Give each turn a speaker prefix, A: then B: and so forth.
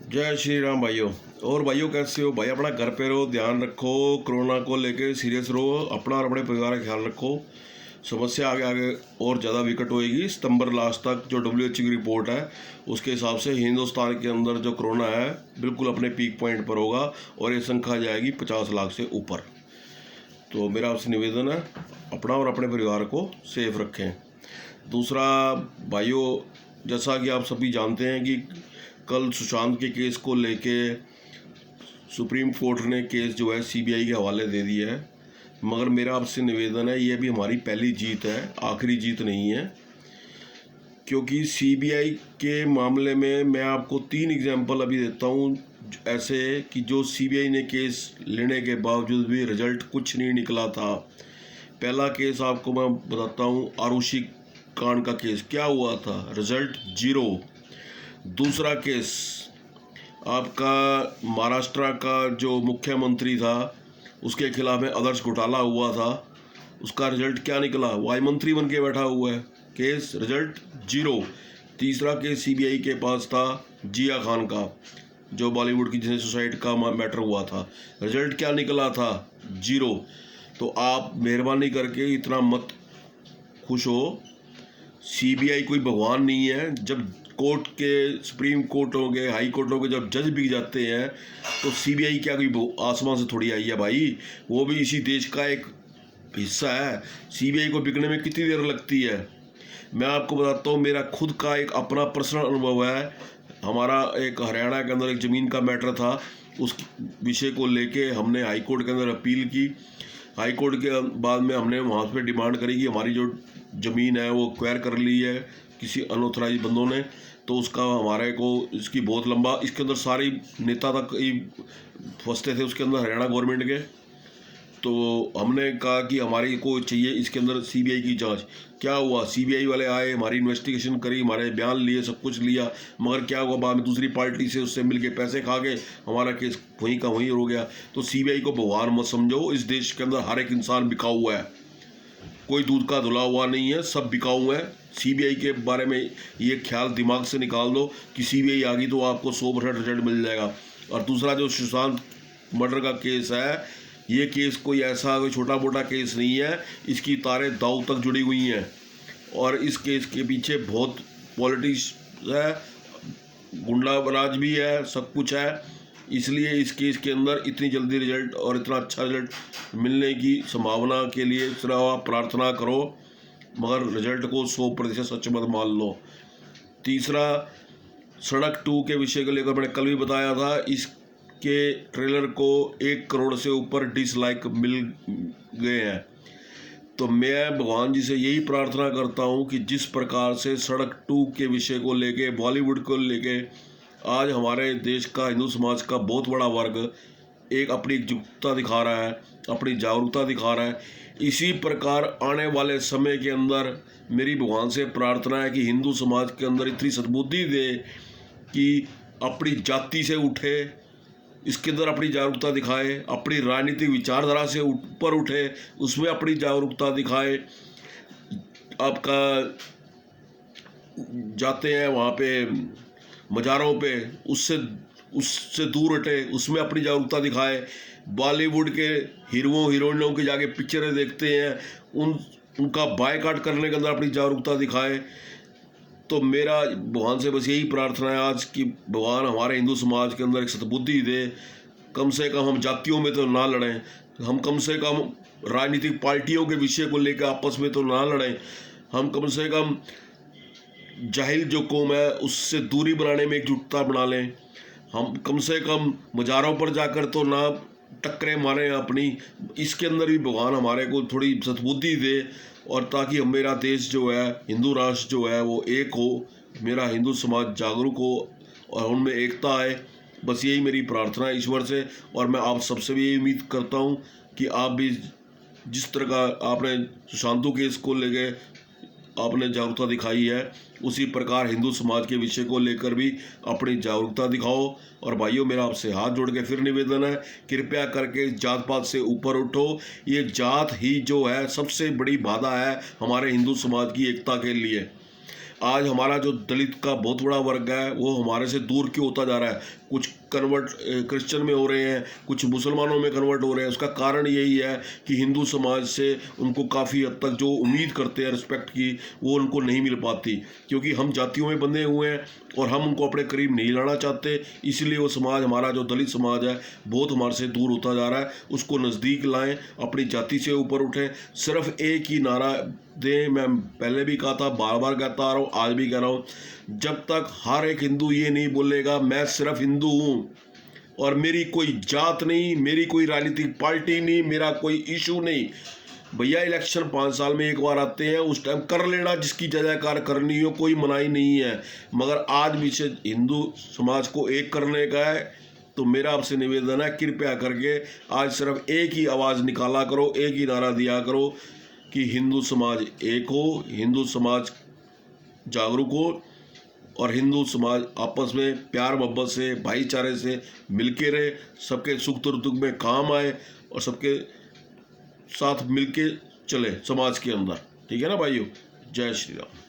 A: जय श्री राम भाइयों। और भाइयों कैसे हो भाई? अपना घर पे रहो, ध्यान रखो, कोरोना को लेके सीरियस रहो, अपना और अपने परिवार का ख्याल रखो। समस्या आगे आगे और ज़्यादा विकट होएगी। सितंबर लास्ट तक जो WHO की रिपोर्ट है उसके हिसाब से हिंदुस्तान के अंदर जो कोरोना है बिल्कुल अपने पीक पॉइंट पर होगा और ये संख्या जाएगी 50 लाख से ऊपर। तो मेरा आपसे निवेदन है, अपना और अपने परिवार को सेफ रखें। दूसरा भाइयों, जैसा कि आप सभी जानते हैं कि कल सुशांत के केस को लेके सुप्रीम कोर्ट ने केस जो है CBI के हवाले दे दिया है। मगर मेरा आपसे निवेदन है, ये भी हमारी पहली जीत है, आखिरी जीत नहीं है। क्योंकि CBI के मामले में मैं आपको 3 एग्जाम्पल अभी देता हूँ ऐसे कि जो CBI ने केस लेने के बावजूद भी रिजल्ट कुछ नहीं निकला था। पहला केस आपको मैं बताता हूँ, आरुषि कांड का केस क्या हुआ था, रिजल्ट 0। दूसरा केस आपका महाराष्ट्र का जो मुख्यमंत्री था उसके खिलाफ में आदर्श घोटाला हुआ था, उसका रिजल्ट क्या निकला, वाई मंत्री बन के बैठा हुआ है, केस रिजल्ट 0। तीसरा केस CBI के पास था जिया खान का, जो बॉलीवुड की जिन्हें सुसाइड का मैटर हुआ था, रिजल्ट क्या निकला था, 0। तो आप मेहरबानी करके इतना मत खुश हो। CBI कोई भगवान नहीं है। जब कोर्ट के, सुप्रीम कोर्ट हो गए, हाई कोर्ट हो गए, जब जज बिक जाते हैं तो CBI क्या कोई आसमान से थोड़ी आई है भाई, वो भी इसी देश का एक हिस्सा है। CBI को बिकने में कितनी देर लगती है? मैं आपको बताता हूँ, मेरा खुद का एक अपना पर्सनल अनुभव है। हमारा एक हरियाणा के अंदर एक ज़मीन का मैटर था, उस विषय को लेके हमने हाई कोर्ट के अंदर अपील की। हाई कोर्ट के बाद में हमने वहाँ पे डिमांड करी कि हमारी जो ज़मीन है वो एक्वायर कर ली है किसी अनऑथराइज बंदों ने। तो उसका हमारे को इसकी बहुत लंबा, इसके अंदर सारी नेता तक ही फंसते थे उसके अंदर, हरियाणा गवर्नमेंट के। तो हमने कहा कि हमारी को चाहिए इसके अंदर CBI की जांच। क्या हुआ, CBI वाले आए, हमारी इन्वेस्टिगेशन करी, हमारे बयान लिए, सब कुछ लिया, मगर क्या हुआ, बाद में दूसरी पार्टी से उससे मिलके पैसे खा गए, हमारा केस वहीं का वहीं हो गया। तो CBI को भगवान मत समझो। इस देश के अंदर हर एक इंसान बिका हुआ है, कोई दूध का धुला हुआ नहीं है, सब बिकाऊ है। CBI के बारे में ये ख्याल दिमाग से निकाल दो कि CBI आ गई तो आपको 100% रिजल्ट मिल जाएगा। और दूसरा जो सुशांत मर्डर का केस है, ये केस कोई ऐसा कोई छोटा मोटा केस नहीं है, इसकी तारें दांव तक जुड़ी हुई हैं और इस केस के पीछे बहुत पॉलिटिक्स है, गुंडा राज भी है, सब कुछ है। इसलिए इस केस के अंदर इतनी जल्दी रिजल्ट और इतना अच्छा रिजल्ट मिलने की संभावना के लिए सिर्फ आप प्रार्थना करो, मगर रिजल्ट को 100% सच मत मान लो। तीसरा, सड़क 2 के विषय को लेकर मैंने कल भी बताया था, इसके ट्रेलर को 1 करोड़ से ऊपर डिसलाइक मिल गए हैं। तो मैं भगवान जी से यही प्रार्थना करता हूँ कि जिस प्रकार से सड़क 2 के विषय को लेके, बॉलीवुड को लेके आज हमारे देश का, हिंदू समाज का बहुत बड़ा वर्ग एक अपनी एकजुटता दिखा रहा है, अपनी जागरूकता दिखा रहा है, इसी प्रकार आने वाले समय के अंदर मेरी भगवान से प्रार्थना है कि हिंदू समाज के अंदर इतनी सद्बुद्धि दे कि अपनी जाति से उठे, इसके अंदर अपनी जागरूकता दिखाए, अपनी राजनीतिक विचारधारा से ऊपर उठे, उसमें अपनी जागरूकता दिखाए। आपका जाते हैं वहाँ पे मज़ारों पे, उससे दूर हटे, उसमें अपनी जागरूकता दिखाए। बॉलीवुड के हीरोओं हीरोइनों की जाके पिक्चरें देखते हैं, उनका बायकॉट करने के अंदर अपनी जागरूकता दिखाए। तो मेरा भगवान से बस यही प्रार्थना है आज कि भगवान हमारे हिंदू समाज के अंदर एक सद्बुद्धि दे। कम से कम हम जातियों में तो ना लड़ें, हम कम से कम राजनीतिक पार्टियों के विषय को लेकर आपस में तो ना लड़ें, हम कम से कम जाहिल जो कौम है उससे दूरी बनाने में एकजुटता बना लें, हम कम से कम मज़ारों पर जाकर तो ना टक्करें मारें अपनी। इसके अंदर भी भगवान हमारे को थोड़ी सद्बुद्धि दे, और ताकि मेरा देश जो है, हिंदू राष्ट्र जो है वो एक हो, मेरा हिंदू समाज जागरूक हो और उनमें एकता आए। बस यही मेरी प्रार्थना है ईश्वर से। और मैं आप सबसे भी यही उम्मीद करता हूँ कि आप भी जिस तरह का आपने सुशांतु केस को लेके आपने जागरूकता दिखाई है, उसी प्रकार हिंदू समाज के विषय को लेकर भी अपनी जागरूकता दिखाओ। और भाइयों, मेरा आपसे हाथ जोड़ के फिर निवेदन है, कृपया करके जात पात से ऊपर उठो। ये जात ही जो है सबसे बड़ी बाधा है हमारे हिंदू समाज की एकता के लिए। आज हमारा जो दलित का बहुत बड़ा वर्ग है वो हमारे से दूर क्यों होता जा रहा है? कुछ कन्वर्ट क्रिश्चियन में हो रहे हैं, कुछ मुसलमानों में कन्वर्ट हो रहे हैं। उसका कारण यही है कि हिंदू समाज से उनको काफ़ी हद तक जो उम्मीद करते हैं रिस्पेक्ट की, वो उनको नहीं मिल पाती, क्योंकि हम जातियों में बंधे हुए हैं और हम उनको अपने करीब नहीं लाना चाहते। इसलिए वो समाज, हमारा जो दलित समाज है, बहुत हमारे से दूर होता जा रहा है। उसको नज़दीक लाएं, अपनी जाति से ऊपर उठें। सिर्फ एक ही नारा दें, मैं पहले भी कहा था, बार बार कहता आ रहा हूँ, आज भी कह रहा हूँ, जब तक हर एक हिंदू ये नहीं बोलेगा मैं सिर्फ हिंदू हूँ और मेरी कोई जात नहीं, मेरी कोई राजनीतिक पार्टी नहीं, मेरा कोई इशू नहीं। भैया इलेक्शन 5 साल में एक बार आते हैं, उस टाइम कर लेना जिसकी जय जयकार करनी हो, कोई मनाही नहीं है। मगर आज भी से हिंदू समाज को एक करने का है, तो मेरा आपसे निवेदन है, कृपया करके आज सिर्फ एक ही आवाज़ निकाला करो, एक ही नारा दिया करो कि हिंदू समाज एक हो, हिंदू समाज जागरूक हो और हिंदू समाज आपस में प्यार मोहब्बत से, भाईचारे से मिलके रहे, सबके सुख दुख में काम आए और सबके साथ मिलके चले समाज के अंदर। ठीक है ना भाइयों? जय श्री राम।